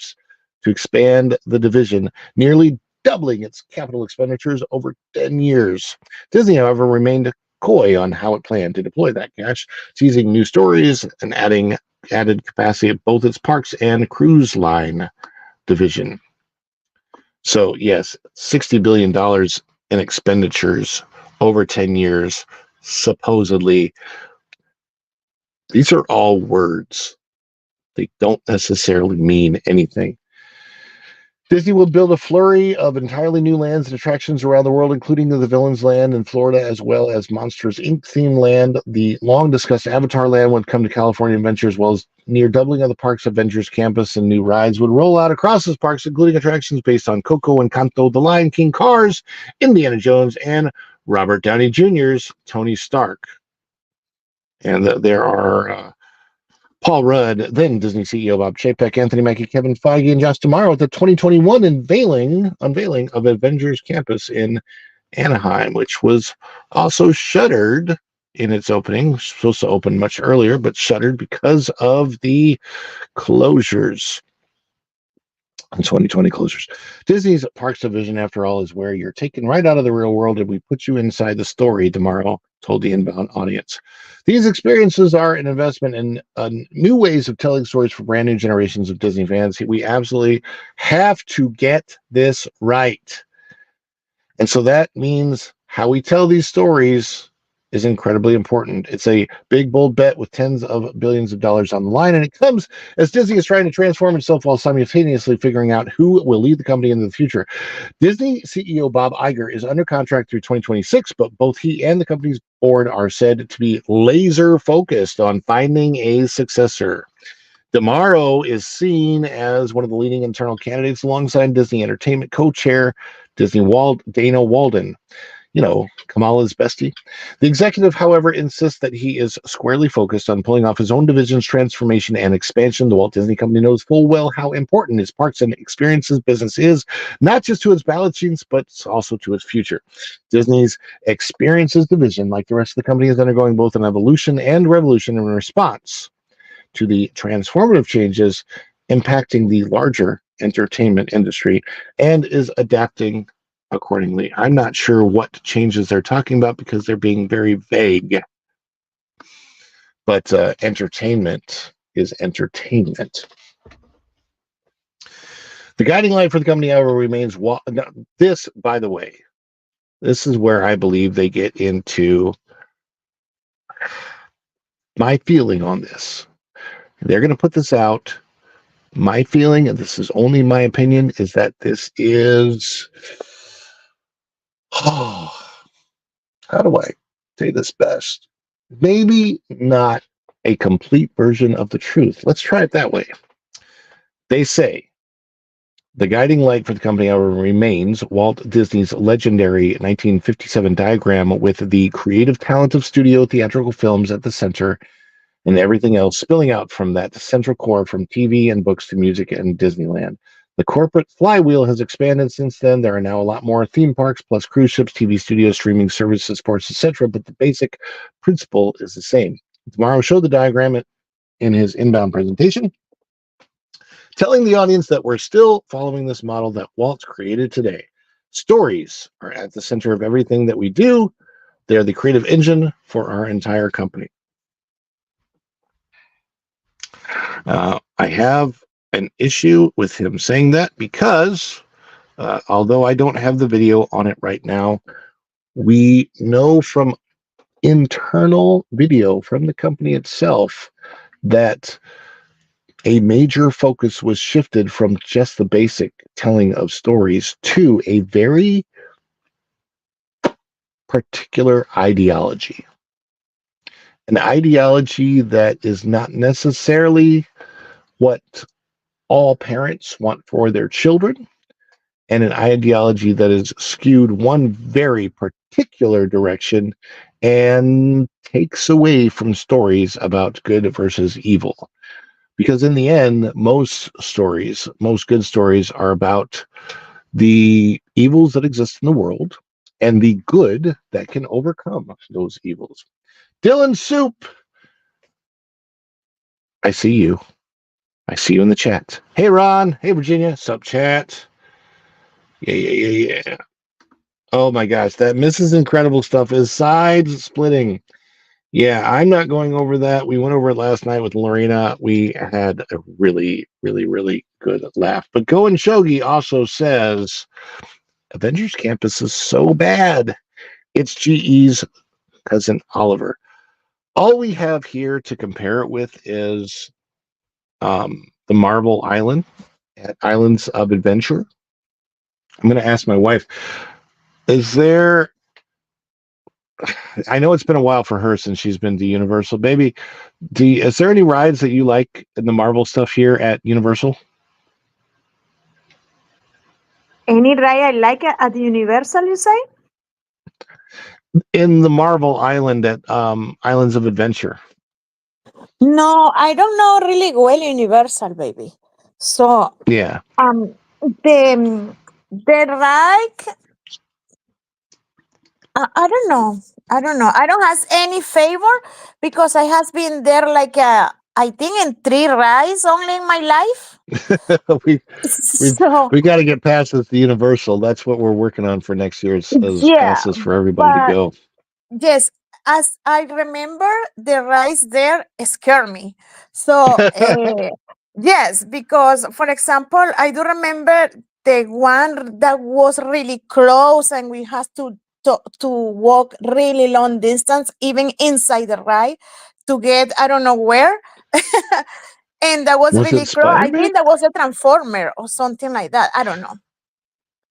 expand the division, nearly doubling its capital expenditures over 10 years. Disney, however, remained coy on how it planned to deploy that cash, teasing new stories and added capacity at both its parks and cruise line division. So, yes, $60 billion in expenditures over 10 years, supposedly. These are all words. They don't necessarily mean anything. Disney will build a flurry of entirely new lands and attractions around the world, including the Villains Land in Florida, as well as Monsters, Inc. theme land. The long-discussed Avatar Land would come to California Adventure, as well as near doubling of the park's Avengers Campus, and new rides would roll out across those parks, including attractions based on Coco, Encanto, The Lion King, Cars, Indiana Jones, and Robert Downey Jr.'s Tony Stark. And there are Paul Rudd, then Disney CEO Bob Chapek, Anthony Mackie, Kevin Feige, and Josh D'Amaro at the 2021 unveiling of Avengers Campus in Anaheim, which was also shuttered in its opening. Supposed to open much earlier, but shuttered because of the closures. And 2020 closures. Disney's Parks Division, after all, is where you're taken right out of the real world and we put you inside the story, tomorrow told the inbound audience. These experiences are an investment in new ways of telling stories for brand new generations of Disney fans. We absolutely have to get this right. And so that means how we tell these stories is incredibly important. It's a big, bold bet with tens of billions of dollars on the line, and it comes as Disney is trying to transform itself while simultaneously figuring out who will lead the company into the future. Disney CEO Bob Iger is under contract through 2026, but both he and the company's board are said to be laser focused on finding a successor. Demaro is seen as one of the leading internal candidates alongside Disney Entertainment co-chair Dana Walden. Kamala's bestie. The executive, however, insists that he is squarely focused on pulling off his own division's transformation and expansion. The Walt Disney Company knows full well how important his parks and experiences business is, not just to its balance sheets, but also to its future. Disney's experiences division, like the rest of the company, is undergoing both an evolution and revolution in response to the transformative changes impacting the larger entertainment industry and is adapting accordingly. I'm not sure what changes they're talking about because they're being very vague. But entertainment is entertainment. The guiding light for the company, however, remains this, by the way, this is where I believe they get into my feeling on this. They're going to put this out. My feeling, and this is only my opinion, is that this is how do I say this best? Maybe not a complete version of the truth. Let's try it that way. They say the guiding light for the company, however, remains Walt Disney's legendary 1957 diagram with the creative talent of studio theatrical films at the center and everything else spilling out from that central core, from TV and books to music and Disneyland. The corporate flywheel has expanded since then. There are now a lot more theme parks, plus cruise ships, TV studios, streaming services, sports, etc. But the basic principle is the same. Tomorrow showed the diagram in his inbound presentation, telling the audience that we're still following this model that Walt's created today. Stories are at the center of everything that we do. They're the creative engine for our entire company. I have an issue with him saying that because although I don't have the video on it right now, we know from internal video from the company itself that a major focus was shifted from just the basic telling of stories to a very particular ideology. An ideology that is not necessarily what all parents want for their children, and an ideology that is skewed one very particular direction and takes away from stories about good versus evil. Because in the end, most good stories are about the evils that exist in the world and the good that can overcome those evils. Dylan Soup, I see you. I see you in the chat. Hey, Ron. Hey, Virginia. Sup, chat. Yeah. Oh, my gosh. That Mrs. Incredible stuff is side-splitting. Yeah, I'm not going over that. We went over it last night with Lorena. We had a really, really, really good laugh. But Go and Shogi also says, Avengers Campus is so bad. It's GE's cousin Oliver. All we have here to compare it with is the Marvel Island at Islands of Adventure. I'm going to ask my wife, is there... I know it's been a while for her since she's been to Universal. Baby, is there any rides that you like in the Marvel stuff here at Universal? Any ride I like at Universal, you say? In the Marvel Island at Islands of Adventure. No, I don't know really well Universal, baby. So Yeah. the ride, I don't know. I don't have any favor because I has been there like I think in 3 rides only in my life. we So we got to get passes to Universal. That's what we're working on for next year is yeah, passes for everybody to but go. yes, as I remember, the rides there scare me. So yes, because for example, I do remember the one that was really close, and we had to walk really long distance, even inside the ride, to get I don't know where. And that was Was really it close. I Spider-Man? think that was a transformer or something like that. I don't know.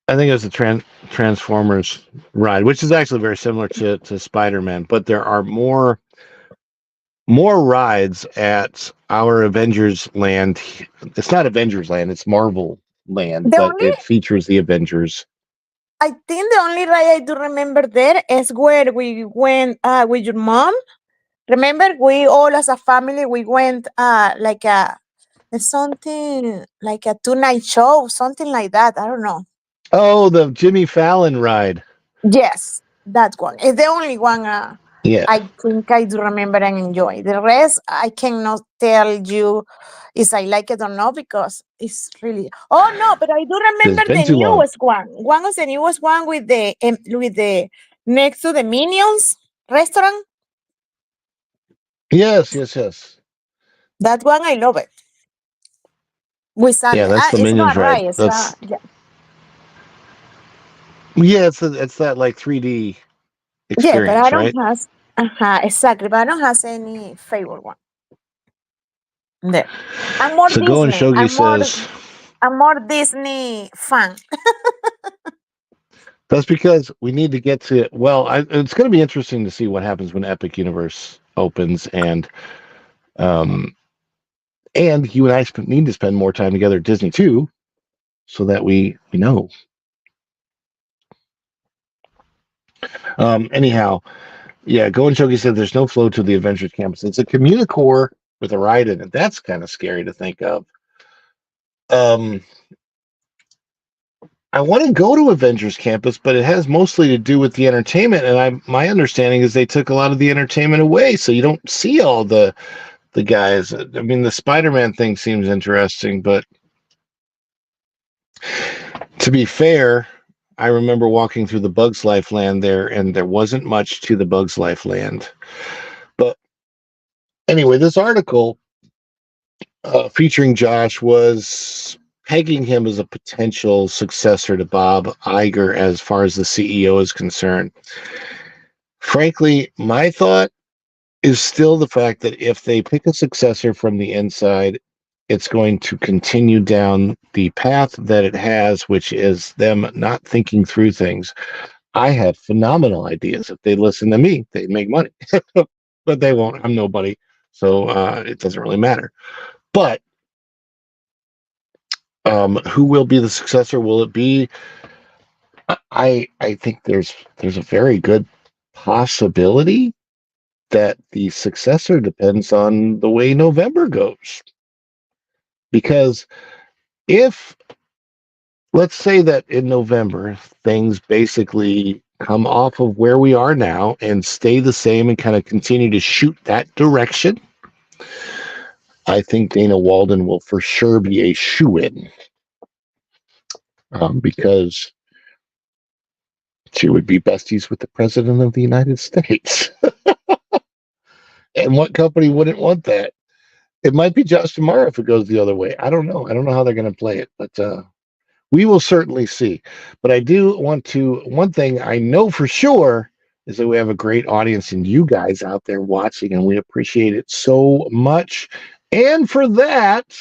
I think it was the Transformers ride, which is actually very similar to Spider-Man, but there are more rides at our Avengers Land. It's not Avengers Land, it's Marvel Land, The but only it features the Avengers. I think the only ride I do remember there is where we went with your mom. Remember, we all as a family we went like a something like a 2 night show, something like that. I don't know. Oh, the Jimmy Fallon ride. Yes, that one. It's the only one Yeah, I think I do remember and enjoy. The rest I cannot tell you if I like it or not because it's really. Oh no, but I do it's remember been the too long. newest one. One of the newest one with the next to the Minions restaurant. Yes, yes, yes. That one I love it. With Yeah, Sunday. that's the It's Minions not ride. right. It's That's yeah. yeah, it's that like 3D Yeah, but I experience, don't right? have exactly, but I don't have any favorite one there. I'm more So Go and Disney. Shogi says I'm more Disney fan. that's because we need to get to well, it's going to be interesting to see what happens when Epic Universe opens um and you and I need to spend more time together at Disney too so that we know. Anyhow, yeah, Go and Shogi said there's no flow to the Adventures Campus. It's a Communicore with a ride in it. That's kind of scary to think of. Um, I want to go to Avengers Campus, but it has mostly to do with the entertainment, and my understanding is they took a lot of the entertainment away, so you don't see all the guys. I mean, the Spider-Man thing seems interesting, but to be fair, I remember walking through the Bugs Life land there, and there wasn't much to the Bugs Life land. But anyway, this article featuring Josh was pegging him as a potential successor to Bob Iger as far as the CEO is concerned. Frankly, my thought is still the fact that if they pick a successor from the inside, it's going to continue down the path that it has, which is them not thinking through things. I have phenomenal ideas. If they listen to me, they make money, but they won't. I'm nobody, so it doesn't really matter. But who will be the successor? Will it be? I think there's a very good possibility that the successor depends on the way November goes. Because if let's say that in November things basically come off of where we are now and stay the same and kind of continue to shoot that direction, I think Dana Walden will for sure be a shoo-in because she would be besties with the president of the United States. And what company wouldn't want that? It might be Josh tomorrow if it goes the other way. I don't know. I don't know how they're going to play it, but we will certainly see. But I do want to, one thing I know for sure is that we have a great audience and you guys out there watching, and we appreciate it so much. And for that,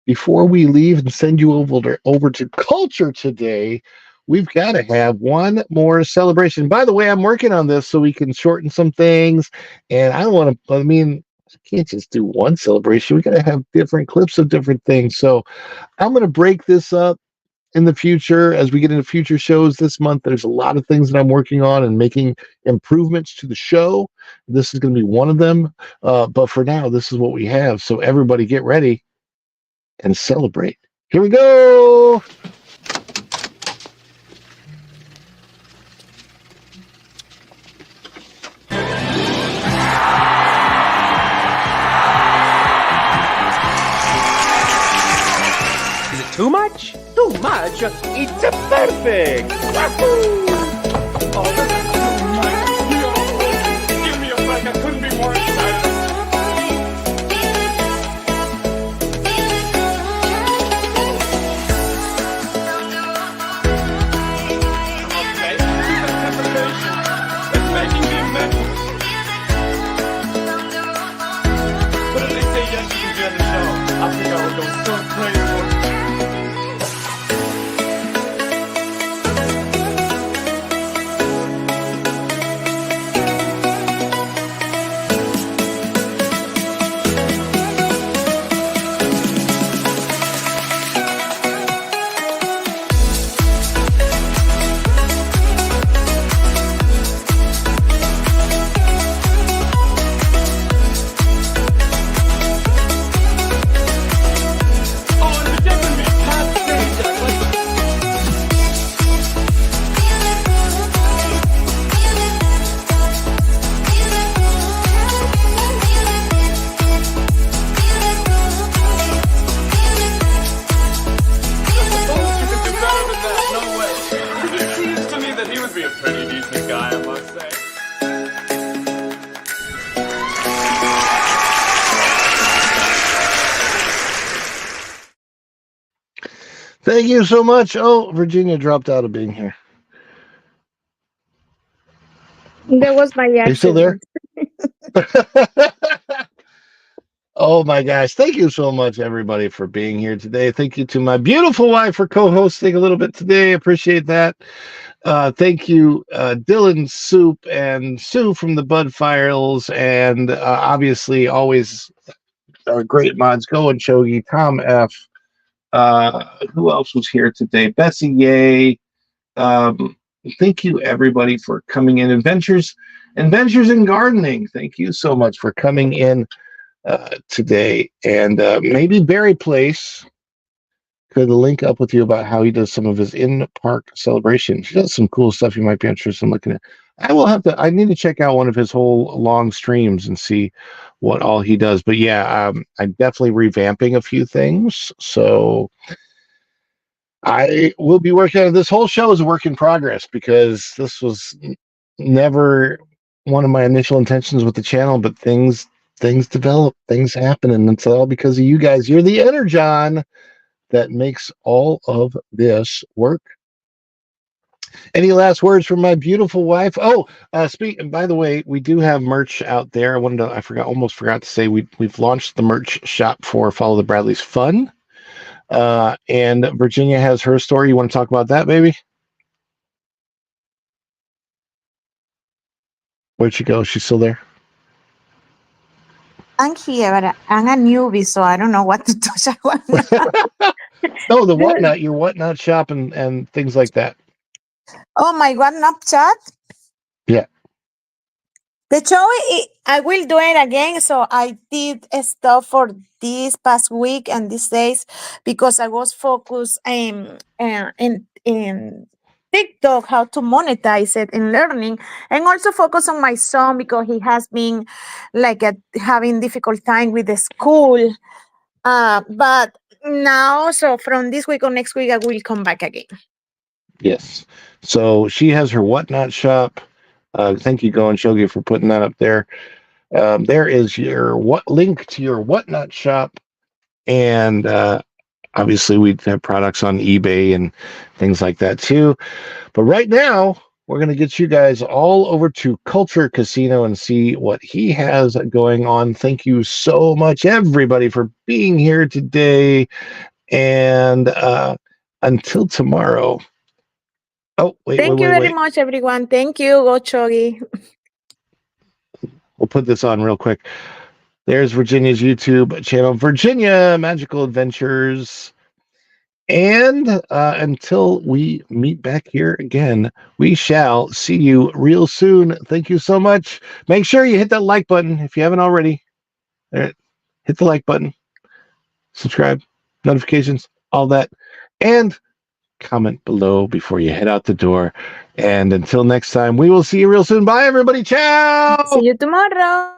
before we leave and send you over to culture today, we've got to have one more celebration. By the way, I'm working on this so we can shorten some things. And I don't want to, I mean, I can't just do one celebration. We got to have different clips of different things. So I'm going to break this up in the future as we get into future shows this month. There's a lot of things that I'm working on and making improvements to the show. This is going to be one of them. But for now, this is what we have. So everybody get ready and celebrate. Here we go. too much. It's perfect. Wahoo! Oh, this is too much. Give me a break. I couldn't be more excited. Okay, this anticipation is making me mental. But if they say yes, you can be on the show. I think I would go so crazy for it. Thank you so much. Oh, Virginia dropped out of being here. That was my Are you still there? Oh my gosh. Thank you so much, everybody, for being here today. Thank you to my beautiful wife for co-hosting a little bit today. Appreciate that. Thank you, Dylan Soup and Sue from the Bud Files, and obviously always great mods, Go and Chogi, Tom F. Who else was here today? Bessie Yay. Thank you, everybody, for coming in. Adventures in Gardening. Thank you so much for coming in today. And maybe Barry Place could link up with you about how he does some of his in-park celebrations. He does some cool stuff you might be interested in looking at. I need to check out one of his whole long streams and see what all he does. But yeah, I'm definitely revamping a few things. So I will be working on this. Whole show is a work in progress because this was never one of my initial intentions with the channel, but things develop, things happen, and it's all because of you guys. You're the energon that makes all of this work. Any last words from my beautiful wife? Oh, by the way, we do have merch out there. Almost forgot to say we've launched the merch shop for Follow the Bradleys Fun. And Virginia has her story. You want to talk about that, baby? Where'd she go? She's still there? I'm here, but I'm a newbie, so I don't know what to talk about. No, the Whatnot, your Whatnot shop and things like that. Oh, my Whatnot chat? Yeah. The show, I will do it again. So I did stuff for this past week and these days because I was focused in TikTok, how to monetize it and learning, and also focus on my son because he has been having difficult time with the school. But now, so from this week or next week, I will come back again. Yes. So she has her Whatnot shop. Thank you, Go and Shogi, for putting that up there. There is your link to your Whatnot shop, and obviously we have products on eBay and things like that too. But right now, we're going to get you guys all over to Culture Casino and see what he has going on. Thank you so much, everybody, for being here today. And until tomorrow. Oh, Thank you very much, everyone. Thank you. Go Chogi. We'll put this on real quick. There's Virginia's YouTube channel, Virginia Magical Adventures. And until we meet back here again, we shall see you real soon. Thank you so much. Make sure you hit that like button if you haven't already. Hit the like button, subscribe, notifications, all that. And comment below before you head out the door. And until next time, we will see you real soon. Bye, everybody. Ciao. See you tomorrow.